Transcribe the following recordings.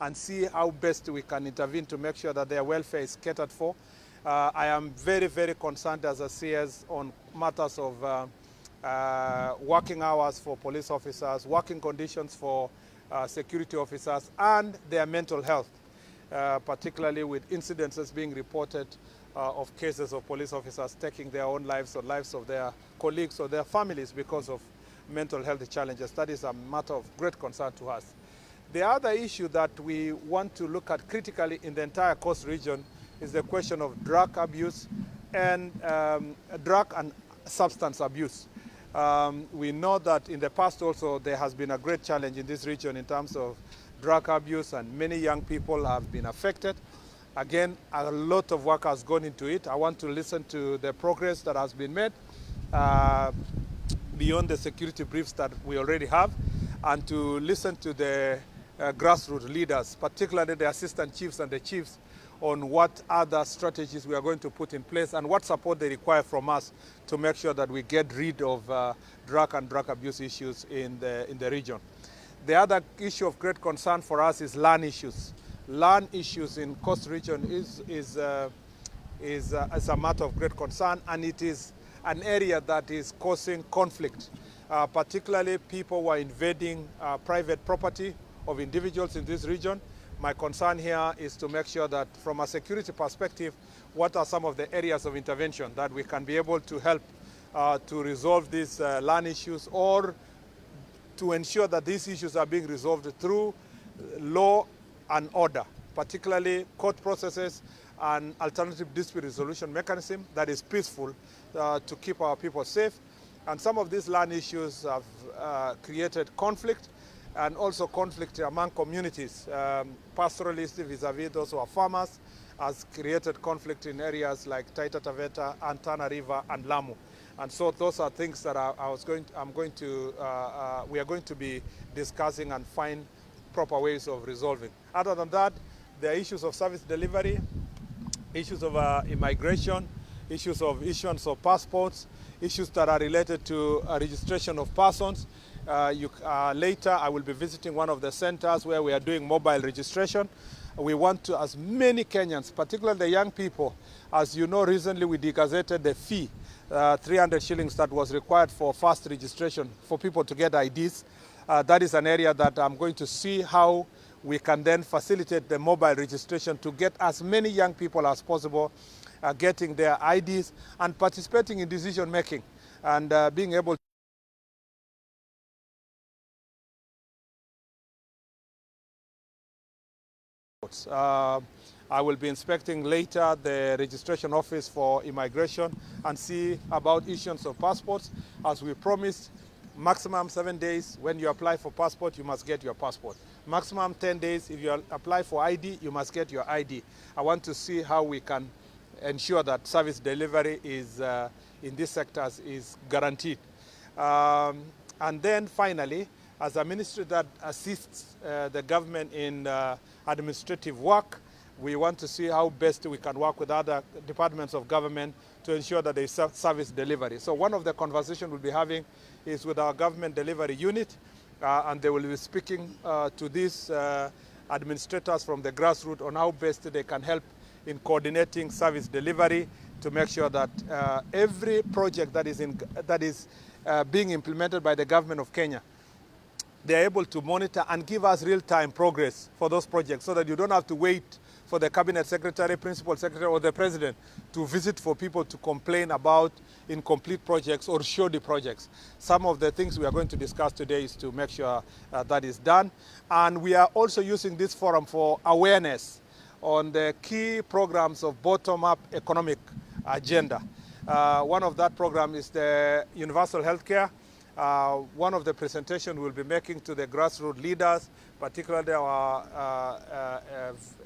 and see how best we can intervene to make sure that their welfare is catered for. I am very, very concerned as a CS on matters of working hours for police officers, working conditions for security officers, and their mental health, particularly with incidences being reported of cases of police officers taking their own lives or lives of their colleagues or their families because of mental health challenges. That is a matter of great concern to us. The other issue that we want to look at critically in the entire coast region is the question of drug abuse and drug and substance abuse. We know that in the past also there has been a great challenge in this region in terms of drug abuse, and many young people have been affected. Again, a lot of work has gone into it. I want to listen to the progress that has been made beyond the security briefs that we already have, and to listen to the grassroots leaders, particularly the assistant chiefs and the chiefs, on what other strategies we are going to put in place and what support they require from us to make sure that we get rid of drug and drug abuse issues in the region. The other issue of great concern for us is land issues. Land issues in coast region is a matter of great concern, and it is an area that is causing conflict, particularly people who are invading private property of individuals in this region. My concern here is to make sure that from a security perspective, what are some of the areas of intervention that we can be able to help to resolve these land issues, or to ensure that these issues are being resolved through law and order, particularly court processes and alternative dispute resolution mechanism that is peaceful to keep our people safe. And some of these land issues have created conflict, and also conflict among communities. Pastoralists vis-a-vis those who are farmers has created conflict in areas like Taita Taveta and Tana River and Lamu. And so those are things that we are going to be discussing and find proper ways of resolving. Other than that, there are issues of service delivery, issues of immigration, issues of issuance of passports, issues that are related to registration of persons. Later, I will be visiting one of the centers where we are doing mobile registration. We want to, as many Kenyans, particularly the young people, as you know, recently we degazetted the fee, 300 shillings that was required for first registration for people to get IDs. That is an area that I'm going to see how we can then facilitate the mobile registration to get as many young people as possible getting their IDs and participating in decision making, and being able I will be inspecting later the registration office for immigration and see about issuance of passports. As we promised, maximum 7 days. When you apply for passport, you must get your passport. Maximum 10 days. If you apply for ID, you must get your ID. I want to see how we can ensure that service delivery is in these sectors is guaranteed. And then finally, as a ministry that assists the government in administrative work, we want to see how best we can work with other departments of government to ensure that there is service delivery. So one of the conversations we'll be having is with our government delivery unit, and they will be speaking to these administrators from the grassroots on how best they can help in coordinating service delivery to make sure that every project that is being implemented by the government of Kenya, they're able to monitor and give us real-time progress for those projects, so that you don't have to wait for the cabinet secretary, principal secretary, or the president to visit for people to complain about incomplete projects or shoddy projects. Some of the things we are going to discuss today is to make sure that is done. And we are also using this forum for awareness on the key programs of bottom-up economic agenda. One of that program is the universal healthcare. One of the presentations we'll be making to the grassroots leaders, particularly our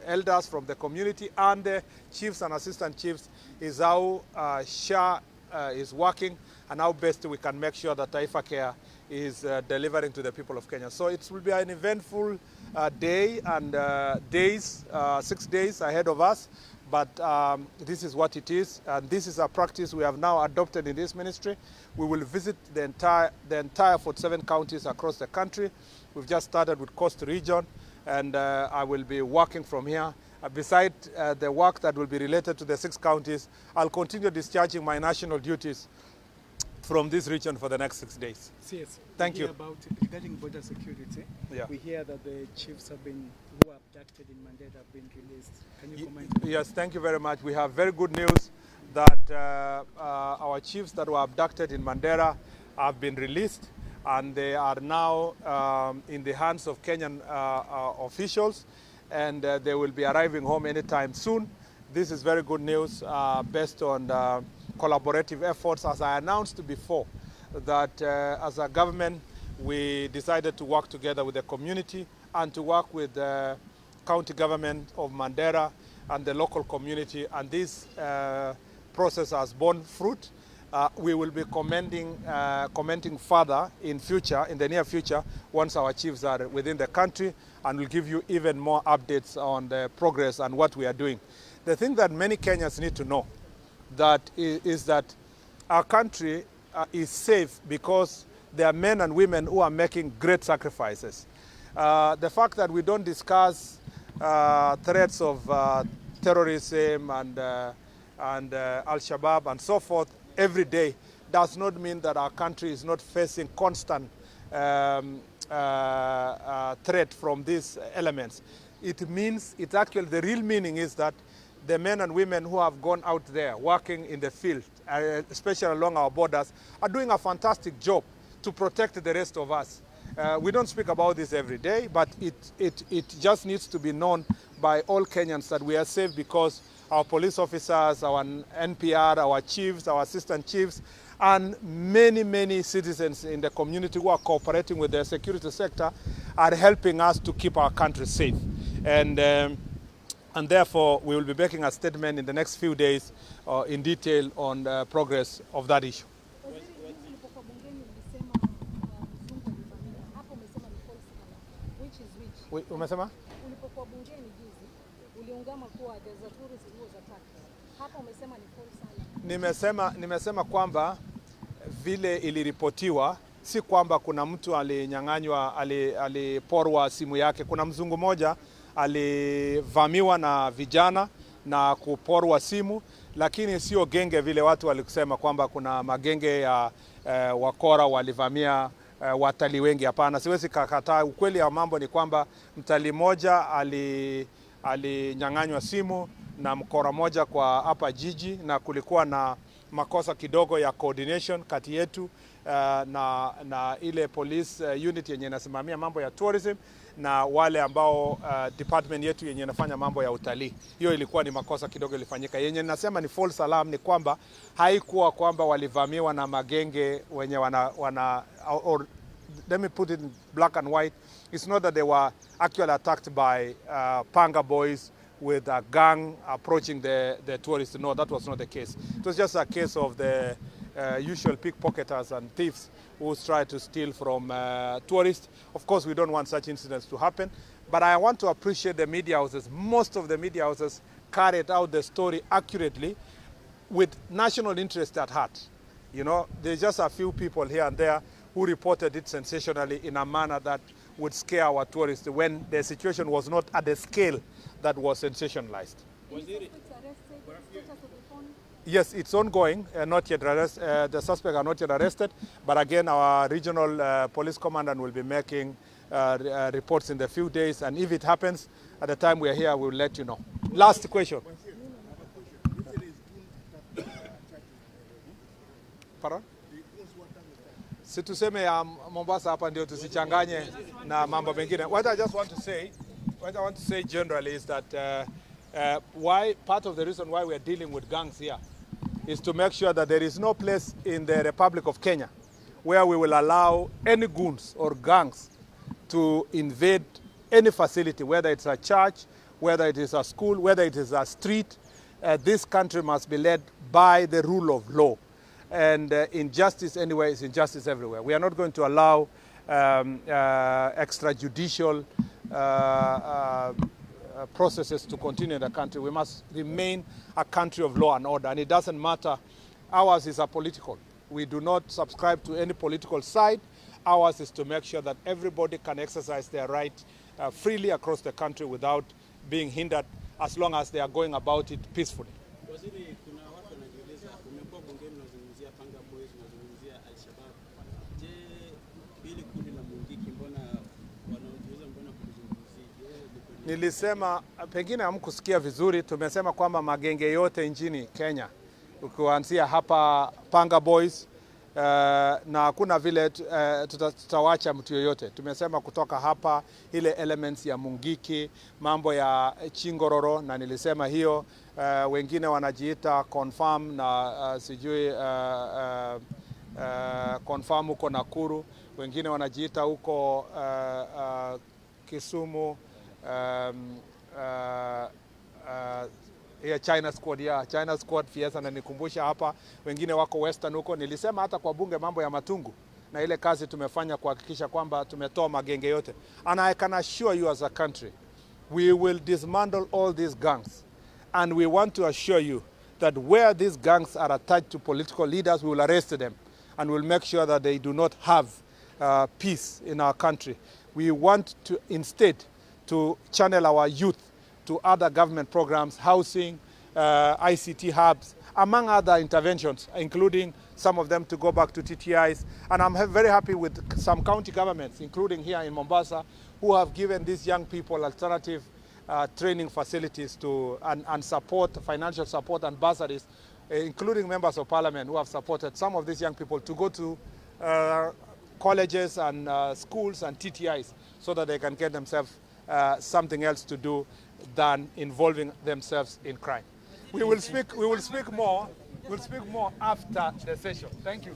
elders from the community and the chiefs and assistant chiefs, is how SHA is working and how best we can make sure that Taifa Care is delivering to the people of Kenya. So it will be an eventful day and 6 days ahead of us. But this is what it is, and this is a practice we have now adopted in this ministry. We will visit the entire 47 counties across the country. We've just started with Coast Region, and I will be working from here. Besides the work that will be related to the 6 counties, I'll continue discharging my national duties from this region for the next 6 days. CS, thank you. Regarding border security, yeah. We hear that the chiefs who were abducted in Mandera have been released. Can you comment? Yes, thank you very much. We have very good news that our chiefs that were abducted in Mandera have been released, and they are now in the hands of Kenyan officials, and they will be arriving home anytime soon. This is very good news based on collaborative efforts. As I announced before, that as a government, we decided to work together with the community and to work with the county government of Mandera and the local community, and this process has borne fruit. We will be commenting further in the near future, once our chiefs are within the country, and we'll give you even more updates on the progress and what we are doing. The thing that many Kenyans need to know is that our country is safe because there are men and women who are making great sacrifices. The fact that we don't discuss threats of terrorism and Al-Shabaab and so forth every day does not mean that our country is not facing constant threat from these elements. It means, the real meaning is that the men and women who have gone out there working in the field, especially along our borders, are doing a fantastic job to protect the rest of us. We don't speak about this every day, but it just needs to be known by all Kenyans that we are safe because our police officers, our NPR, our chiefs, our assistant chiefs, and many, many citizens in the community who are cooperating with the security sector are helping us to keep our country safe. And therefore, we will be making a statement in the next few days in detail on the progress of that issue. Umesema? Ulipokuwa bungeni juzi, uliungama kuwa the tourist was attacked. Hapa umesema ni false alarm. Nimesema kwamba vile iliripotiwa, si kwamba kuna mtu alinyang'anywa, aliporwa simu yake. Kuna mzungu moja alivamiwa na vijana na kuporwa simu, lakini sio genge vile watu walikusema kwamba kuna magenge ya wakora walivamia watalii wengi. Hapana, siwezi kakataa. Ukweli ya mambo ni kwamba mtalii moja alinyang'anywa simu na mkora moja kwa hapa jiji, na kulikuwa na makosa kidogo ya coordination kati yetu na ile police unit yenye inasimamia mambo ya tourism na wale ambao department yetu yenye inafanya mambo ya utalii. Hiyo ilikuwa ni makosa kidogo ilifanyika. Yenye nasema ni false alarm ni kwamba haikuwa kwamba walivamiwa na magenge wenye or let me put it in black and white. It's not that they were actually attacked by panga boys with a gang approaching the tourists. No, that was not the case. It was just a case of the usual pickpocketers and thieves who try to steal from tourists. Of course, we don't want such incidents to happen. But I want to appreciate the media houses. Most of the media houses carried out the story accurately with national interest at heart. You know, there's just a few people here and there who reported it sensationally in a manner that would scare our tourists when the situation was not at the scale that was sensationalized. Yes, it's ongoing, not yet arrested. The suspects are not yet arrested, but again, our regional police commandant will be making reports in the few days, and if it happens at the time we are here, we will let you know. Last question. Pardon? Si tuseme ya Mombasa hapa ndio tusichanganye na mambo mengine. What I want to say generally is that part of the reason why we are dealing with gangs here is to make sure that there is no place in the Republic of Kenya where we will allow any goons or gangs to invade any facility, whether it's a church, whether it is a school, whether it is a street. This country must be led by the rule of law. And injustice anywhere is injustice everywhere. We are not going to allow extrajudicial processes to continue in the country. We must remain a country of law and order, and it doesn't matter. Ours is apolitical. We do not subscribe to any political side. Ours is to make sure that everybody can exercise their right freely across the country without being hindered, as long as they are going about it peacefully. Waziri, kuna watu wanajiuliza, umekuwa bungeni unazungumzia Panga Boys, unazungumzia Al-Shabaab. Je, hili kundi la Mungiki mbona wanajiuliza mbona kulizungumzia? Nilisema pengine hamkusikia vizuri, tumesema kwamba magenge yote nchini Kenya, ukianzia hapa Panga Boys, na hakuna vile tutawacha mtu yoyote. Tumesema kutoka hapa ile elements ya Mungiki, mambo ya Chingororo, na nilisema hiyo wengine wanajiita confirm na sijui confirm huko Nakuru, wengine wanajiita huko Kisumu, China Squad, China Squad Fiesta, na nikumbusha hapa wengine wako Western huko. Nilisema hata kwa bunge mambo ya Matungu na ile kazi tumefanya kuhakikisha kwamba tumetoa magenge yote. And I can assure you as a country, we will dismantle all these gangs. And we want to assure you that where these gangs are attached to political leaders, we will arrest them and we'll make sure that they do not have peace in our country. We want to instead to channel our youth to other government programs, housing, ICT hubs, among other interventions, including some of them to go back to TTIs. And I'm very happy with some county governments, including here in Mombasa, who have given these young people alternative training facilities to and support, financial support and bursaries, including members of parliament who have supported some of these young people to go to colleges and schools and TTIs so that they can get themselves something else to do than involving themselves in crime. We will speak more after the session. Thank you.